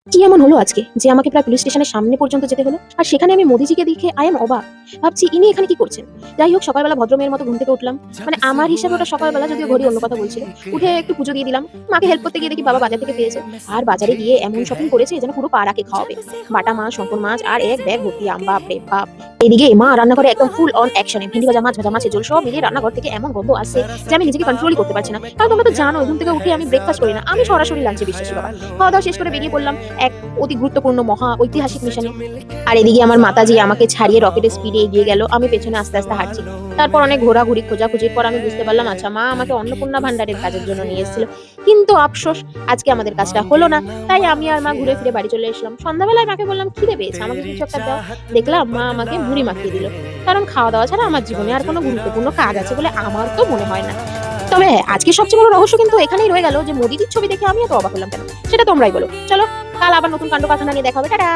কি এমন হলো আজকে যে আমাকে প্রায় পুলিশ স্টেশনের সামনে পর্যন্ত যেতে হলো? আর সেখানে আমি মোদিজিকে দেখে আই এম অবাক। ভাবছি ইনি এখানে কি করছেন? যাই হোক, সকালবেলা ভদ্রমেয়ের মতো ঘুম থেকে উঠলাম। মানে আমার হিসাবে ওটা সকালবেলা, যদিও ঘড়ি অন্য কথা বলছিল। উঠে একটু পুজো দিয়ে দিলাম। মাকে হেল্প করতে গিয়ে দেখি বাবা বাজার থেকে পেয়েছে। আর বাজারে গিয়ে এমন শপিং করেছে যেন পুরো পাড়াকে খাওয়াবে। বাটা মাছ, শঙ্কর মাছ আর এক ব্যাগ ভর্তি আম, বাপরে বাপ! এদিকে মা রান্নাঘরে একদম ফুল অন অ্যাকশনে, ভেন্ডি ভাজা, মাছ ভাজা, মাছের ঝোল সব মিলিয়ে রান্নাঘর থেকে এমন গন্ধ আসছে যে আমি নিজেকে কন্ট্রোলই করতে পারছি না। কারণ তোমরা তো জানো, ঘুম থেকে উঠে আমি ব্রেকফাস্ট করি না, আমি সরাসরি লাঞ্চে বিশ্বাসী বাবা। খাওয়া দাওয়া শেষ করে বেরিয়ে পড়লাম এক অতি গুরুত্বপূর্ণ মহা ঐতিহাসিক মিশনে। আর এদিকে আমার মাতাজি আমাকে ছাড়িয়ে রকেটের স্পিডে এগিয়ে গেল, আমি পেছনে আস্তে আস্তে হাঁটছি। তারপর অনেক ঘোরাঘুরি খোঁজাখুঁজির পর আমি বুঝতে পারলাম, আচ্ছা মা আমাকে অন্নপূর্ণা ভান্ডারের কাজের জন্য নিয়ে এসেছিল। কিন্তু আফসোস, আজকে আমাদের কাজটা হলো না। তাই আমি আর মা ঘুরে ফিরে বাড়ি চলে এসলাম। সন্ধ্যাবেলায় মাকে বললাম, খিদে পেয়েছে, আমাকে কিছু একটা দাও। দেখলাম মা আমাকে মুড়ি মাখিয়ে দিল। কারণ খাওয়া দাওয়া ছাড়া আমার জীবনে আর কোনো গুরুত্বপূর্ণ কাজ আছে বলে আমার তো মনে হয় না। তবে হ্যাঁ, আজকে সবচেয়ে বড় রহস্য কিন্তু এখানেই রয়ে গেল যে মোদিজির ছবি দেখে আমি এত অবাক হলাম কেন, সেটা তোমরাই বলো। চলো, কাল আবার নতুন কাণ্ড কারখানা নিয়ে দেখা হবে। টাটা।